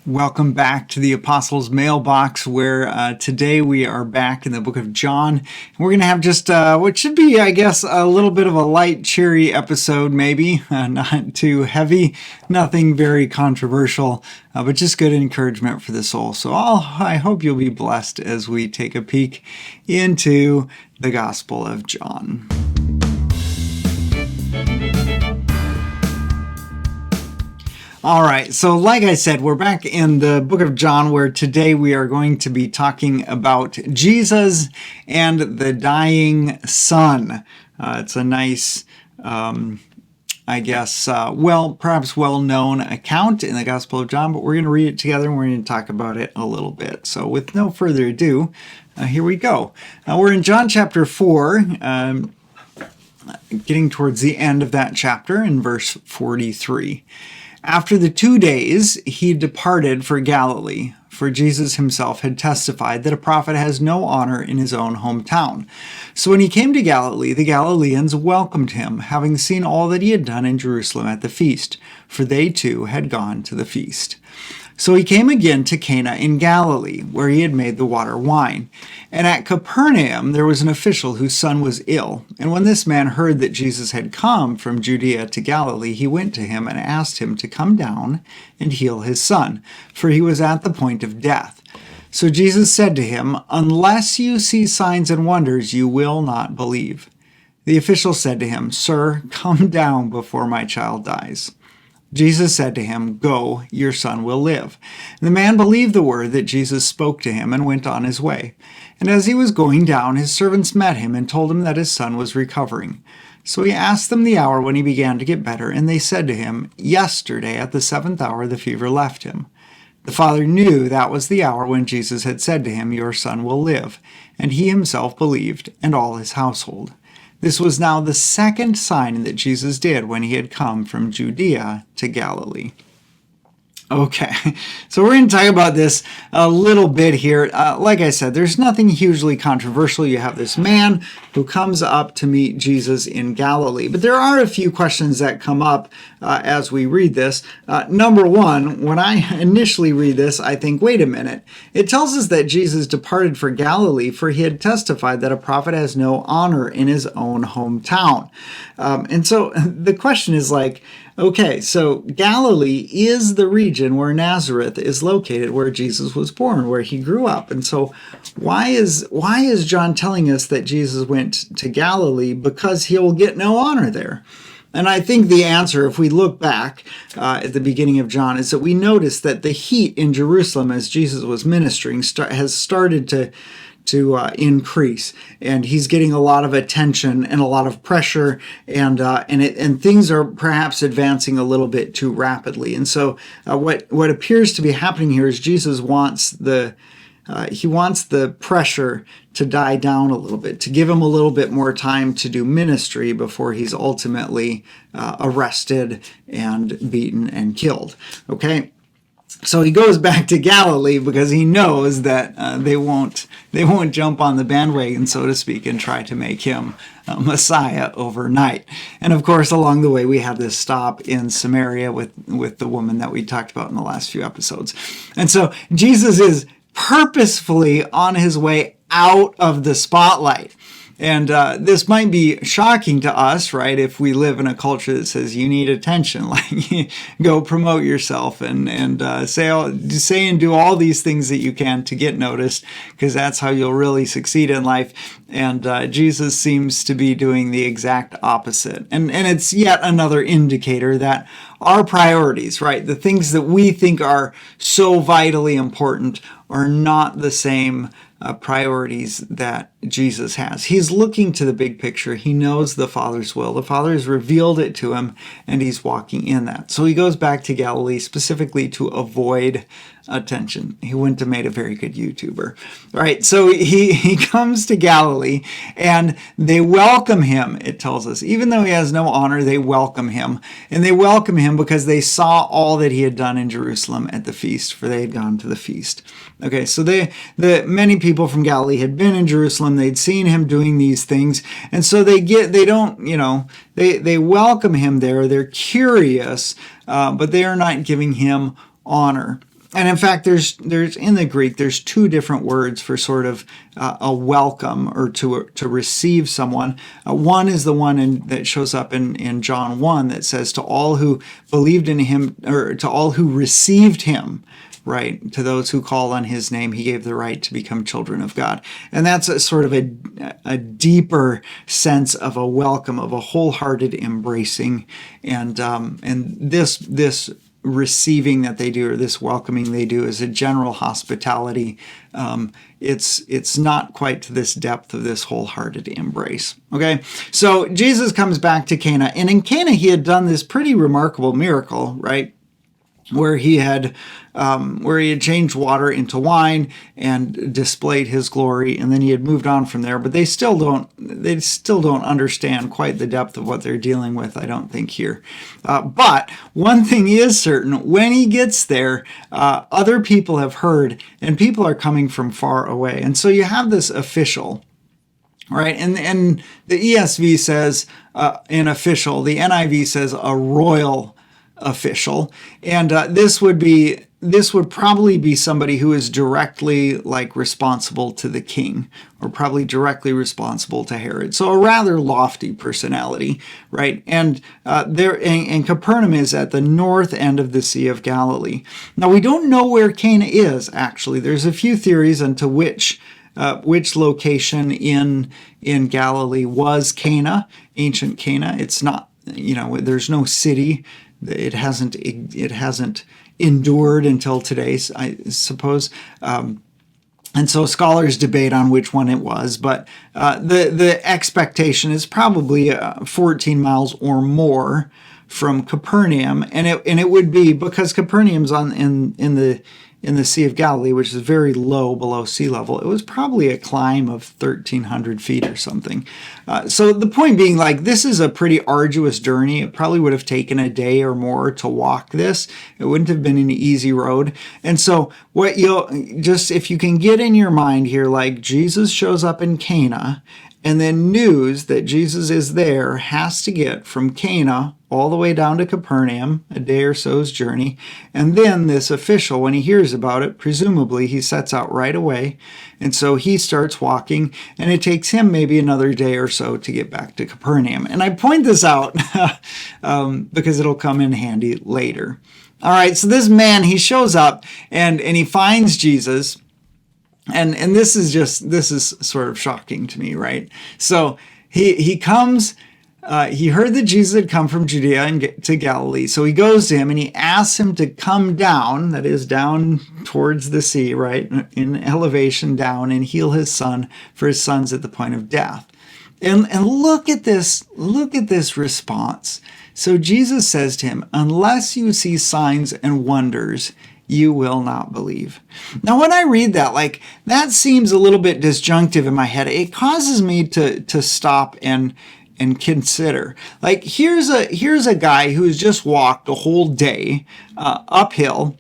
Welcome back to the Apostles' Mailbox, where today we are back in the book of John. We're going to have just what should be, I guess, a little bit of a light, cheery episode, maybe. Not too heavy, nothing very controversial, but just good encouragement for the soul. So I hope you'll be blessed as we take a peek into the Gospel of John. All right, so like I said, we're back in the book of John, where today we are going to be talking about Jesus and the dying son. It's a nice, perhaps well-known account in the Gospel of John, but we're going to read it together and we're going to talk about it a little bit. So with no further ado, here we go. We're in John chapter 4, getting towards the end of that chapter in verse 43. After the 2 days, he departed for Galilee, for Jesus himself had testified that a prophet has no honor in his own hometown. So when he came to Galilee, the Galileans welcomed him, having seen all that he had done in Jerusalem at the feast, for they too had gone to the feast. So he came again to Cana in Galilee, where he had made the water wine. And at Capernaum there was an official whose son was ill. And when this man heard that Jesus had come from Judea to Galilee, he went to him and asked him to come down and heal his son, for he was at the point of death. So Jesus said to him, "Unless you see signs and wonders, you will not believe." The official said to him, "Sir, come down before my child dies." Jesus said to him, "Go, your son will live." And the man believed the word that Jesus spoke to him and went on his way. And as he was going down, his servants met him and told him that his son was recovering. So he asked them the hour when he began to get better, and they said to him, "Yesterday at the 7th hour the fever left him." The father knew that was the hour when Jesus had said to him, "Your son will live." And he himself believed, and all his household. This was now the second sign that Jesus did when he had come from Judea to Galilee. Okay, so we're going to talk about this a little bit here. Like I said, there's nothing hugely controversial. You have this man who comes up to meet Jesus in Galilee. But there are a few questions that come up as we read this. Number one, when I initially read this, I think, wait a minute. It tells us that Jesus departed for Galilee, for he had testified that a prophet has no honor in his own hometown. And so the question is like, okay, so Galilee is the region where Nazareth is located, where Jesus was born, where he grew up. And so why is John telling us that Jesus went to Galilee? Because he will get no honor there. And I think the answer, if we look back at the beginning of John, is that we notice that the heat in Jerusalem as Jesus was ministering has started to increase, and he's getting a lot of attention and a lot of pressure, and things are perhaps advancing a little bit too rapidly. And so what appears to be happening here is Jesus wants the pressure to die down a little bit, to give him a little bit more time to do ministry before he's ultimately arrested and beaten and killed. Okay. So he goes back to Galilee because he knows that they won't jump on the bandwagon, so to speak, and try to make him Messiah overnight. And of course, along the way, we have this stop in Samaria with the woman that we talked about in the last few episodes. And so Jesus is purposefully on his way out of the spotlight. And this might be shocking to us, right? If we live in a culture that says you need attention, like go promote yourself and say and do all these things that you can to get noticed, because that's how you'll really succeed in life. And Jesus seems to be doing the exact opposite. And it's yet another indicator that our priorities, right? The things that we think are so vitally important are not the same priorities that Jesus has. He's looking to the big picture. He knows the Father's will. The Father has revealed it to him, and he's walking in that. So he goes back to Galilee specifically to avoid attention. He wouldn't have made a very good YouTuber. Right? So he comes to Galilee, and they welcome him, it tells us. Even though he has no honor, they welcome him. And they welcome him because they saw all that he had done in Jerusalem at the feast, for they had gone to the feast. Okay, so many people from Galilee had been in Jerusalem. They'd seen him doing these things. And so they welcome him there. They're curious, but they are not giving him honor. And in fact, there's in the Greek, there's two different words for sort of a welcome or to receive someone. One is the one that shows up in John 1 that says, to all who believed in him, or to all who received him, right? To those who call on his name, he gave the right to become children of God. And that's a sort of a deeper sense of a welcome, of a wholehearted embracing. And this receiving that they do, or this welcoming they do, is a general hospitality. It's not quite to this depth of this wholehearted embrace. Okay, so Jesus comes back to Cana, and in Cana he had done this pretty remarkable miracle, right? Where he had changed water into wine and displayed his glory, and then he had moved on from there. But they still don't understand quite the depth of what they're dealing with, I don't think, here. But one thing is certain: when he gets there, other people have heard, and people are coming from far away. And so you have this official, right? And the ESV says an official. The NIV says a royal official, and this would probably be somebody who is directly responsible to the king, or probably directly responsible to Herod. So a rather lofty personality, right? And and Capernaum is at the north end of the Sea of Galilee. Now we don't know where Cana is actually. There's a few theories onto which location in Galilee was Cana, ancient Cana. It's not, there's no city. It hasn't endured until today, I suppose. And so scholars debate on which one it was, but the expectation is probably 14 miles or more from Capernaum, and it would be because Capernaum's in the Sea of Galilee, which is very low below sea level. It was probably a climb of 1,300 feet or something. So the point being, this is a pretty arduous journey. It probably would have taken a day or more to walk this. It wouldn't have been an easy road. And so what if you can get in your mind here, Jesus shows up in Cana, and then news that Jesus is there has to get from Cana all the way down to Capernaum, a day or so's journey. And then this official, when he hears about it, presumably he sets out right away. And so he starts walking, and it takes him maybe another day or so to get back to Capernaum. And I point this out because it'll come in handy later. All right, so this man, he shows up and he finds Jesus. And this is sort of shocking to me, right? So he comes, he heard that Jesus had come from Judea and to Galilee. So he goes to him and he asks him to come down, that is down towards the sea, right? In elevation down, and heal his son, for his son's at the point of death. And look at this response. So Jesus says to him, unless you see signs and wonders, you will not believe. Now, when I read that, that seems a little bit disjunctive in my head. It causes me to stop and consider. Here's a guy who's just walked a whole day uphill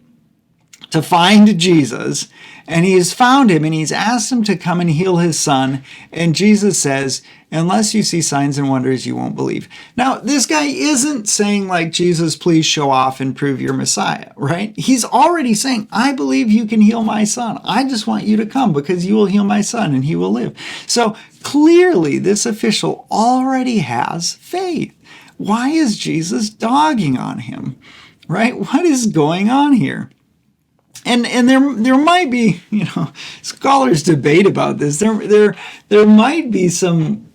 to find Jesus, and he's found him, and he's asked him to come and heal his son, and Jesus says, unless you see signs and wonders, you won't believe. Now, this guy isn't saying Jesus, please show off and prove you're Messiah, right? He's already saying, I believe you can heal my son. I just want you to come because you will heal my son and he will live. So clearly this official already has faith. Why is Jesus dogging on him, right? What is going on here? And there might be, scholars debate about this. There might be some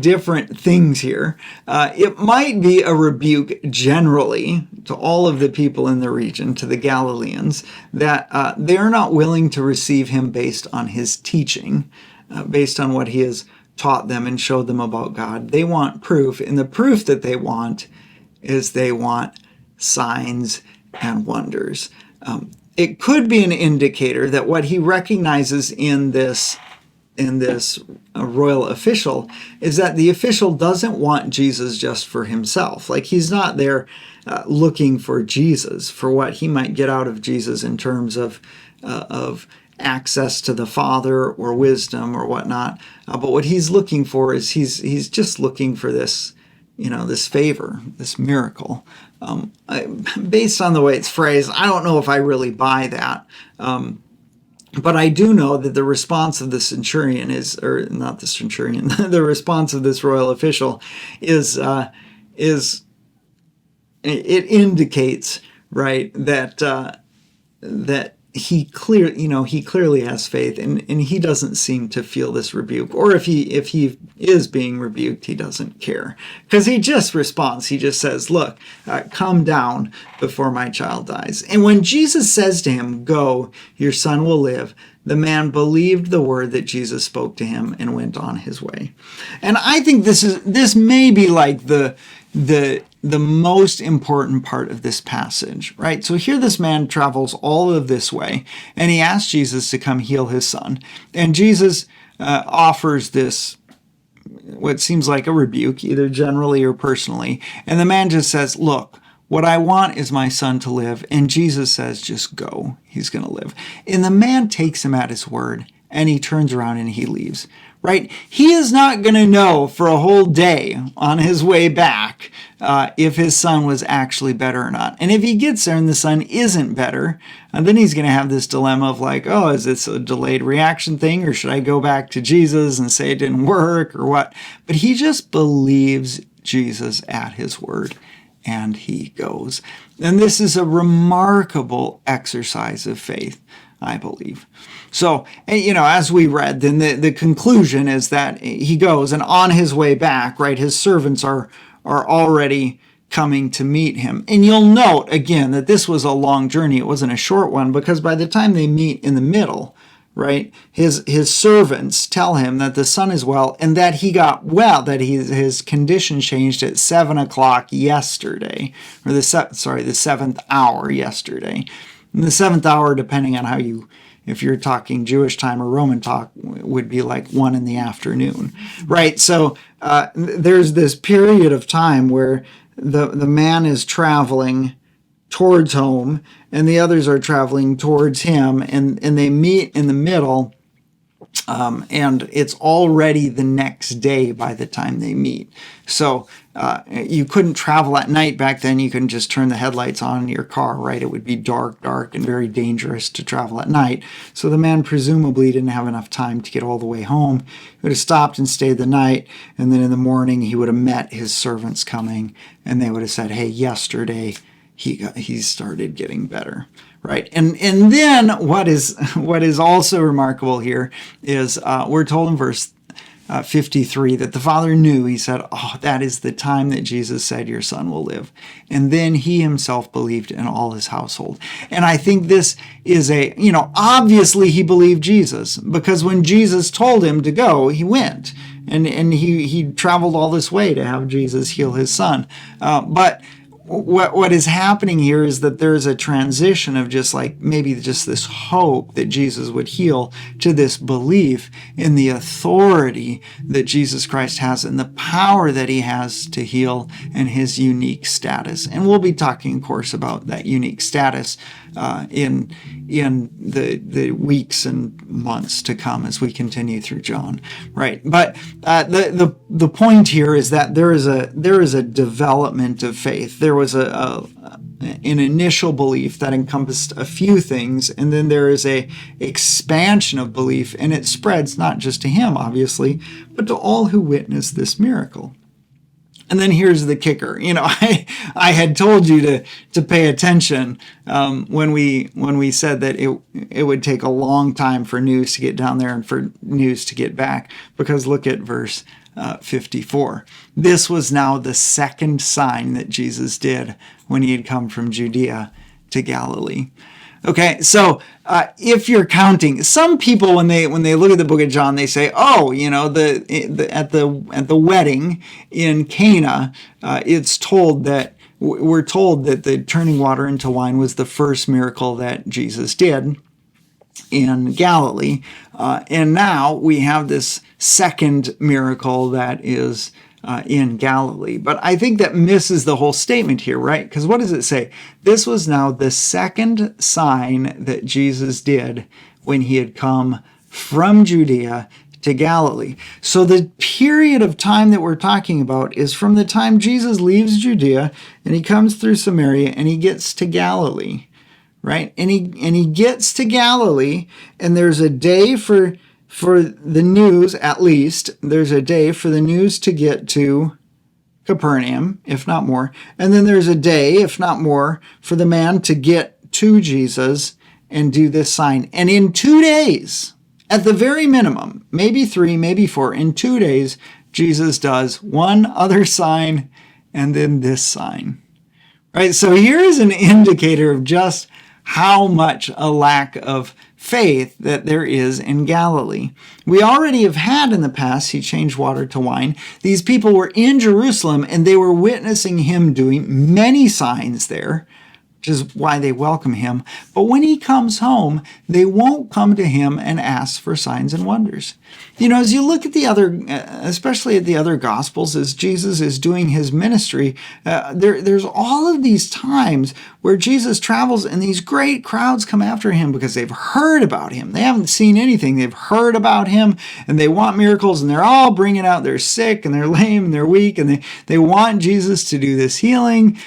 different things here. It might be a rebuke generally to all of the people in the region, to the Galileans, that they're not willing to receive him based on his teaching, based on what he has taught them and showed them about God. They want proof, and the proof that they want is they want signs and wonders. It could be an indicator that what he recognizes in this royal official is that the official doesn't want Jesus just for himself. He's not there looking for Jesus, for what he might get out of Jesus in terms of access to the Father or wisdom or whatnot. But what he's looking for is he's just looking for this this favor, this miracle. Based on the way it's phrased, I don't know if I really buy that. But I do know that the response of the centurion is, or not the centurion, the response of this royal official is it indicates, right, that he clearly has faith, and he doesn't seem to feel this rebuke. Or if he is being rebuked, he doesn't care, because he just responds. He just says, look, come down before my child dies. And when Jesus says to him, go, your son will live, the man believed the word that Jesus spoke to him and went on his way. And I think this may be like the most important part of this passage, right? So here this man travels all of this way, and he asks Jesus to come heal his son. And Jesus offers this, what seems like a rebuke, either generally or personally. And the man just says, look, what I want is my son to live. And Jesus says, just go. He's going to live. And the man takes him at his word, and he turns around and he leaves. Right? He is not going to know for a whole day on his way back if his son was actually better or not. And if he gets there and the son isn't better, then he's going to have this dilemma of like, oh, is this a delayed reaction thing, or should I go back to Jesus and say it didn't work or what? But he just believes Jesus at his word, and he goes. And this is a remarkable exercise of faith, I believe. So, as we read, then the conclusion is that he goes, and on his way back, right, his servants are already coming to meet him. And you'll note, again, that this was a long journey. It wasn't a short one, because by the time they meet in the middle, right, his servants tell him that the son is well, and that he got well, that his condition changed at 7 o'clock yesterday, or the 7th hour yesterday. And the 7th hour, depending on if you're talking Jewish time or Roman talk, would be like 1 in the afternoon, right? So there's this period of time where the man is traveling towards home, and the others are traveling towards him, and they meet in the middle, and it's already the next day by the time they meet. So you couldn't travel at night back then. You couldn't just turn the headlights on in your car, right? It would be dark, and very dangerous to travel at night. So the man presumably didn't have enough time to get all the way home. He would have stopped and stayed the night, and then in the morning he would have met his servants coming, and they would have said, hey, yesterday he started getting better. Right, and then what is also remarkable here is we're told in verse 53 that the father knew. He said, oh, that is the time that Jesus said your son will live. And then he himself believed in all his household. And I think this is obviously he believed Jesus, because when Jesus told him to go, he went. And he traveled all this way to have Jesus heal his son. But what is happening here is that there's a transition of just like maybe just this hope that Jesus would heal to this belief in the authority that Jesus Christ has and the power that he has to heal and his unique status. And we'll be talking, of course, about that unique status in the weeks and months to come as we continue through John, right? But the point here is that there is a development of faith. There was an initial belief that encompassed a few things, and then there is a expansion of belief, and it spreads not just to him, obviously, but to all who witness this miracle. And then here's the kicker. I had told you to pay attention when we said that it would take a long time for news to get down there and for news to get back, because look at verse 54. This was now the second sign that Jesus did when he had come from Judea to Galilee. Okay, so if you're counting, some people when they look at the book of John, they say, "Oh, at the wedding in Cana, we're told that the turning water into wine was the first miracle that Jesus did in Galilee, and now we have this second miracle that is in Galilee." But I think that misses the whole statement here, right? Because what does it say? This was now the second sign that Jesus did when he had come from Judea to Galilee. So the period of time that we're talking about is from the time Jesus leaves Judea and he comes through Samaria and he gets to Galilee, right? And he gets to Galilee, and there's a day for the news, at least there's a day for the news to get to Capernaum, if not more. And then there's a day, if not more, for the man to get to Jesus and do this sign. And in 2 days, at the very minimum, maybe 3, maybe 4, in 2 days, Jesus does one other sign and then this sign. Right? So here's an indicator of just how much a lack of faith that there is in Galilee. We already have had in the past, he changed water to wine. These people were in Jerusalem and they were witnessing him doing many signs there, which is why they welcome him. But when he comes home, they won't come to him and ask for signs and wonders. You know, as you look at the other, especially at the other Gospels, as Jesus is doing his ministry, there's all of these times where Jesus travels and these great crowds come after him because they've heard about him. They haven't seen anything. They've heard about him and they want miracles, and they're all bringing out they're sick and they're lame and they're weak, and they want Jesus to do this healing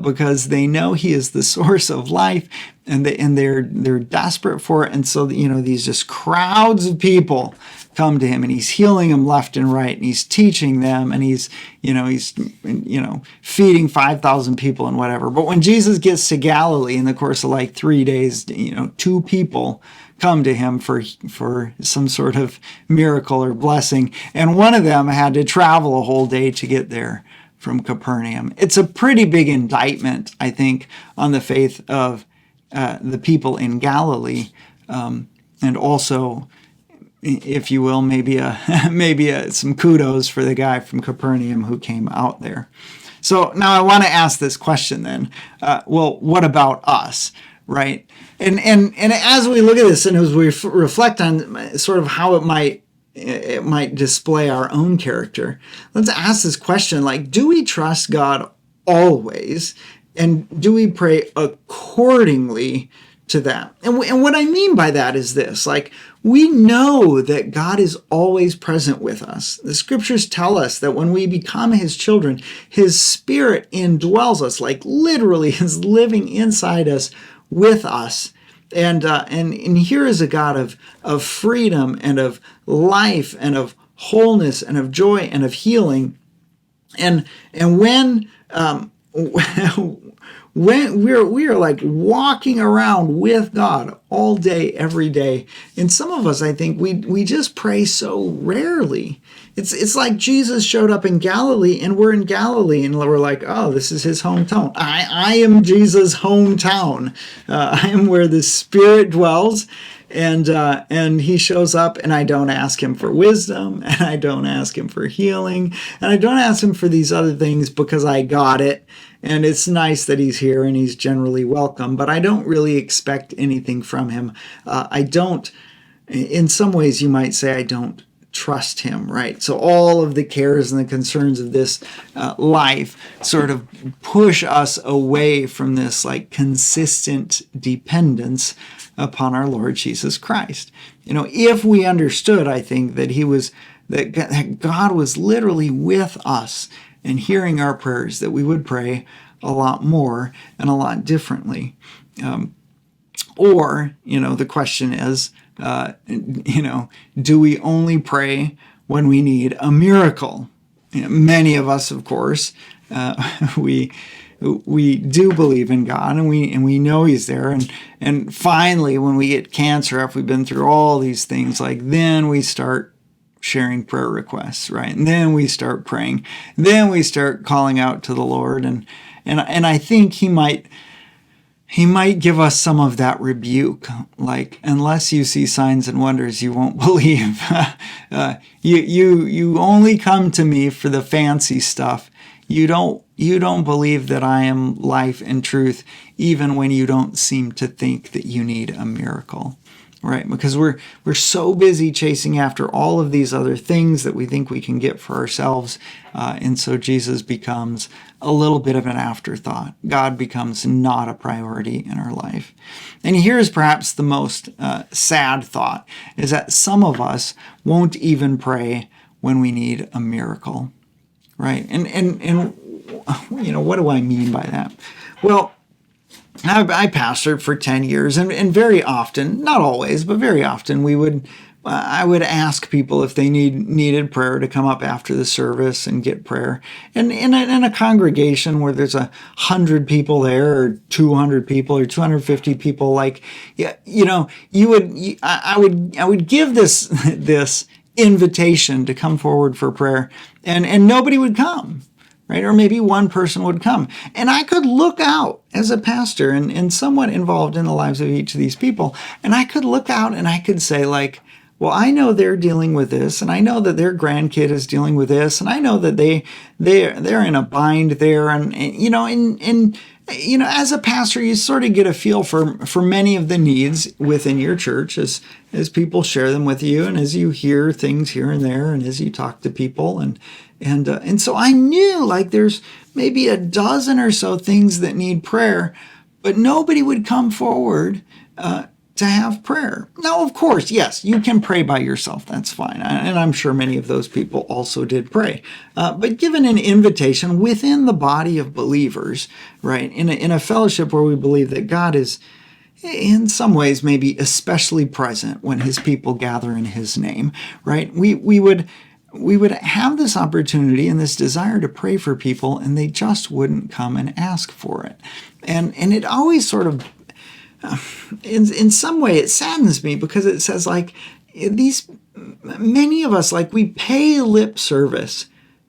because they know he is the source of life, and they're desperate for it. And so, you know, these just crowds of people come to him, and he's healing them left and right, and he's teaching them, and he's feeding 5,000 people and whatever. But when Jesus gets to Galilee in the course of like 3 days, 2 people come to him for some sort of miracle or blessing, and one of them had to travel a whole day to get there from Capernaum. It's a pretty big indictment, I think, on the faith of the people in Galilee, and also, if you will, maybe some kudos for the guy from Capernaum who came out there. So now I want to ask this question then. Well, what about us, right? And as we look at this and as we reflect on sort of how it might display our own character, let's ask this question, like, do we trust God always? And do we pray accordingly to that? And what I mean by that is this, like, we know that God is always present with us. The scriptures tell us that when we become his children, his spirit indwells us, like literally is living inside us with us. And here is a God of freedom and of life and of wholeness and of joy and of healing. And when we are like walking around with God all day, every day. And some of us, I think, we just pray so rarely. It's like Jesus showed up in Galilee, and we're in Galilee, and we're like, oh, this is his hometown. I am Jesus' hometown. I am where the Spirit dwells. And he shows up, and I don't ask him for wisdom, and I don't ask him for healing, and I don't ask him for these other things because I got it. And it's nice that he's here and he's generally welcome, but I don't really expect anything from him. I don't, in some ways you might say, I don't trust him, right? So all of the cares and the concerns of this life sort of push us away from this like consistent dependence upon our Lord Jesus Christ. You know, if we understood, I think, that God was literally with us and hearing our prayers, that we would pray a lot more and a lot differently. Or, the question is, do we only pray when we need a miracle? Many of us, of course, we do believe in God, and we know he's there. And finally, when we get cancer, after we've been through all these things, then we start sharing prayer requests, right? And then we start praying. Then we start calling out to the Lord, and I think he might give us some of that rebuke, like, unless you see signs and wonders, you won't believe. You only come to me for the fancy stuff. You don't believe that I am life and truth even when you don't seem to think that you need a miracle. Right? Because we're so busy chasing after all of these other things that we think we can get for ourselves. And so Jesus becomes a little bit of an afterthought. God becomes not a priority in our life. And here's perhaps the most sad thought, is that some of us won't even pray when we need a miracle. Right? And what do I mean by that? Well, I pastored for 10 years, and very often, not always, but very often, I would ask people if they needed prayer to come up after the service and get prayer. And in a congregation where there's 100 people there, or 200 people, or 250 people, I would give this invitation to come forward for prayer, and nobody would come. Right? Or maybe one person would come. And I could look out as a pastor and somewhat involved in the lives of each of these people. And I could look out and I could say, well, I know they're dealing with this, and I know that their grandkid is dealing with this, and I know that they're in a bind there. And as a pastor, you sort of get a feel for many of the needs within your church as people share them with you, and as you hear things here and there, and as you talk to people. And so I knew there's maybe a dozen or so things that need prayer, but nobody would come forward to have prayer. Now, of course, yes, you can pray by yourself. That's fine. And I'm sure many of those people also did pray. But given an invitation within the body of believers, right, in a fellowship where we believe that God is in some ways maybe especially present when his people gather in his name, right, we would have this opportunity and this desire to pray for people, and they just wouldn't come and ask for it. And it always sort of, in some way, it saddens me, because it says many of us, we pay lip service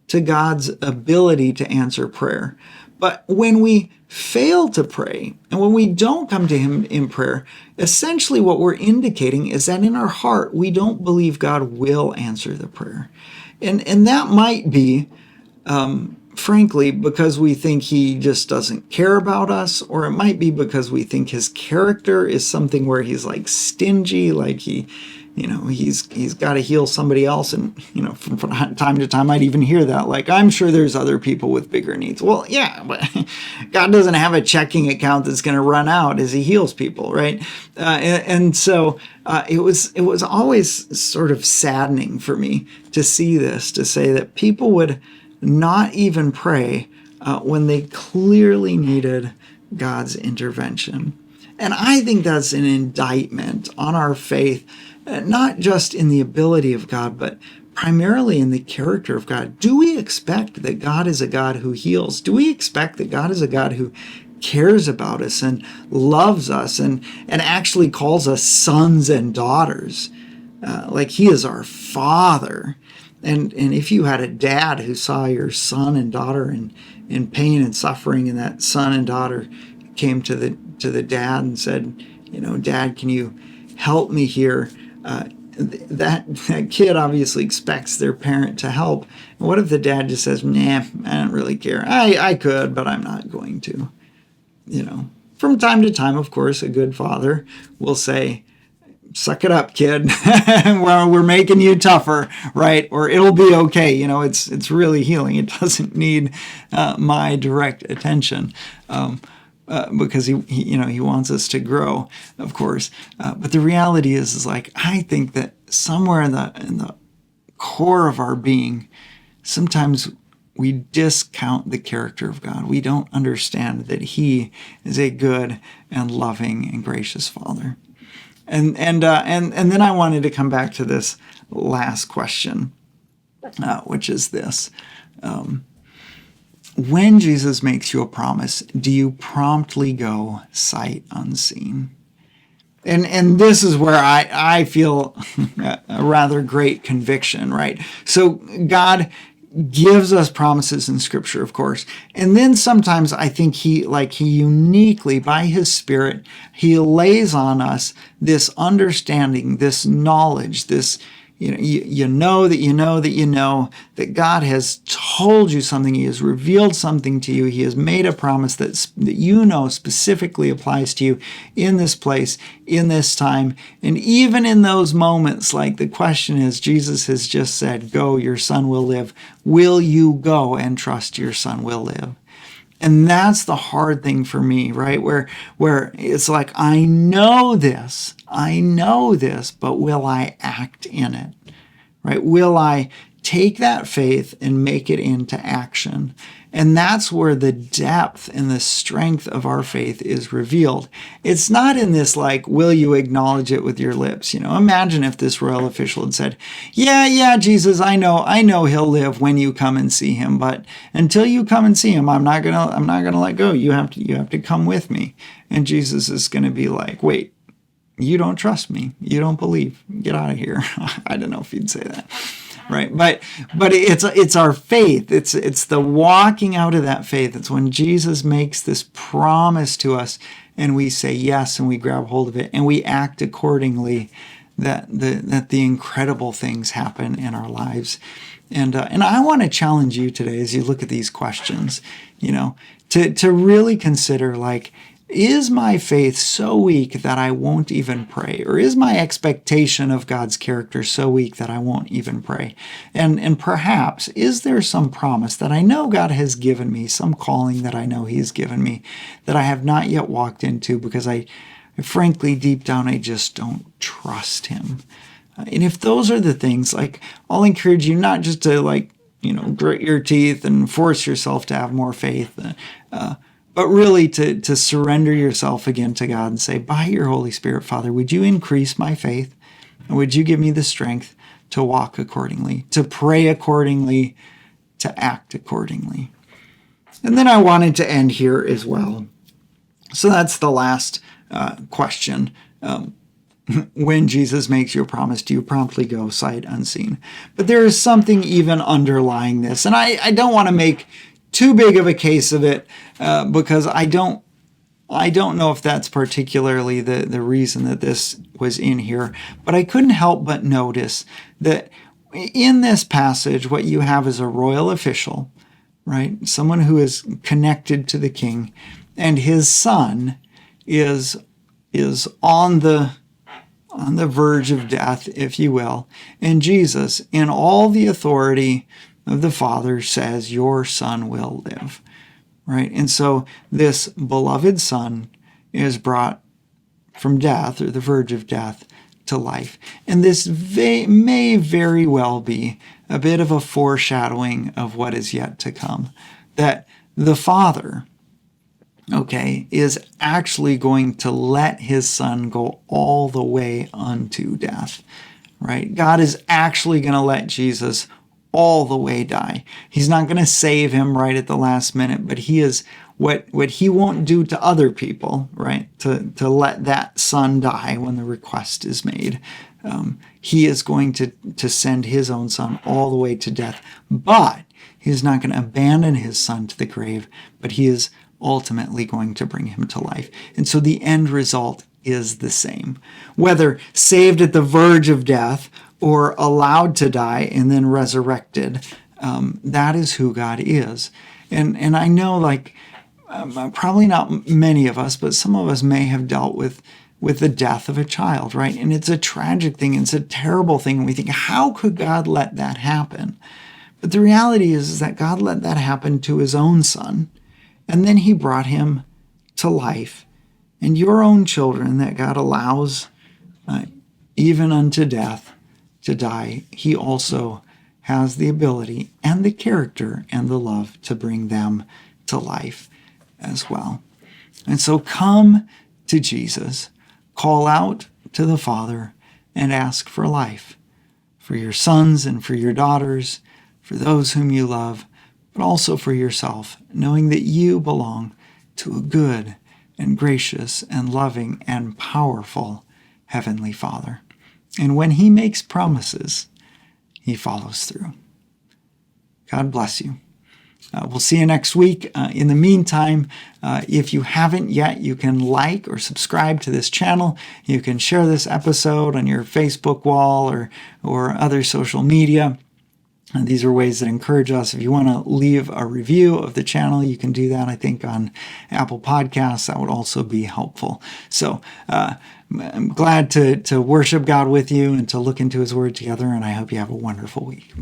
to God's ability to answer prayer. But when we fail to pray, and when we don't come to him in prayer, essentially what we're indicating is that in our heart, we don't believe God will answer the prayer. And that might be, frankly, because we think he just doesn't care about us, or it might be because we think his character is something where he's stingy, he's got to heal somebody else. And, from time to time, I'd even hear that, I'm sure there's other people with bigger needs. Well, yeah, but God doesn't have a checking account that's going to run out as he heals people, right? So it was always sort of saddening for me to see this, to say that people would not even pray when they clearly needed God's intervention. And I think that's an indictment on our faith, not just in the ability of God, but primarily in the character of God. Do we expect that God is a God who heals? Do we expect that God is a God who cares about us and loves us and actually calls us sons and daughters? He is our Father. And if you had a dad who saw your son and daughter in pain and suffering, and that son and daughter came to the dad and said, Dad, can you help me here? That kid obviously expects their parent to help. And what if the dad just says, nah, I don't really care. I could, but I'm not going to. From time to time, of course, a good father will say, suck it up, kid. We're making you tougher, right? Or it'll be okay. It's really healing. It doesn't need my direct attention. Because he wants us to grow, of course. But the reality is I think that somewhere in the core of our being, sometimes we discount the character of God. We don't understand that he is a good and loving and gracious Father. And then I wanted to come back to this last question, which is this. When Jesus makes you a promise, do you promptly go sight unseen? And this is where I feel a rather great conviction, right? So God gives us promises in Scripture, of course. And then sometimes I think he uniquely, by his Spirit, he lays on us this understanding, this knowledge, this you know that you know that you know that God has told you something. He has revealed something to you. He has made a promise that you know specifically applies to you in this place, in this time. And even in those moments, like the question is, Jesus has just said, go, your son will live. Will you go and trust your son will live? And that's the hard thing for me, right? Where it's like, I know this, but will I act in it, right? Will I take that faith and make it into action? And that's where the depth and the strength of our faith is revealed. It's not in this like, will you acknowledge it with your lips? Imagine if this royal official had said, yeah, Jesus, I know he'll live when you come and see him, but until you come and see him, I'm not gonna let go. You have to come with me. And Jesus is gonna be like, wait, you don't trust me. You don't believe. Get out of here. I don't know if he'd say that. Right. But it's our faith. It's the walking out of that faith. It's when Jesus makes this promise to us and we say yes and we grab hold of it and we act accordingly that the incredible things happen in our lives. And I want to challenge you today as you look at these questions, to really consider, like, is my faith so weak that I won't even pray? Or is my expectation of God's character so weak that I won't even pray? And perhaps, is there some promise that I know God has given me, some calling that I know He has given me, that I have not yet walked into because I frankly, deep down, I just don't trust Him? And if those are the things, like, I'll encourage you not just to, like, grit your teeth and force yourself to have more faith, but really to surrender yourself again to God and say, by your Holy Spirit, Father, would you increase my faith? And would you give me the strength to walk accordingly, to pray accordingly, to act accordingly? And then I wanted to end here as well. So that's the last question. When Jesus makes you a promise, do you promptly go sight unseen? But there is something even underlying this. And I don't want to make too big of a case of it because I don't know if that's particularly the reason that this was in here, but I couldn't help but notice that in this passage, what you have is a royal official, right? Someone who is connected to the king, and his son is on the verge of death, if you will. And Jesus, in all the authority of the Father, says, your son will live, right? And so this beloved son is brought from death, or the verge of death, to life. And this may very well be a bit of a foreshadowing of what is yet to come, that the Father, is actually going to let his son go all the way unto death, right? God is actually going to let Jesus all the way die. He's not going to save him right at the last minute, but he is what he won't do to other people, right? To let that son die when the request is made. He is going to send his own son all the way to death, but he is not going to abandon his son to the grave, but he is ultimately going to bring him to life. And so the end result is the same. Whether saved at the verge of death or allowed to die and then resurrected, that is who God is. And I know, like, probably not many of us, but some of us may have dealt with the death of a child, right? And it's a tragic thing. It's a terrible thing. And we think, how could God let that happen? But the reality is that God let that happen to his own son. And then he brought him to life. And your own children that God allows, even unto death, to die, he also has the ability and the character and the love to bring them to life as well. And so come to Jesus, call out to the Father, and ask for life for your sons and for your daughters, for those whom you love, but also for yourself, knowing that you belong to a good and gracious and loving and powerful Heavenly Father. And when he makes promises, he follows through. God bless you. We'll see you next week. In the meantime, if you haven't yet, you can like or subscribe to this channel. You can share this episode on your Facebook wall or other social media. These are ways that encourage us. If you want to leave a review of the channel, you can do that, I think, on Apple Podcasts. That would also be helpful. So I'm glad to worship God with you and to look into His Word together, and I hope you have a wonderful week.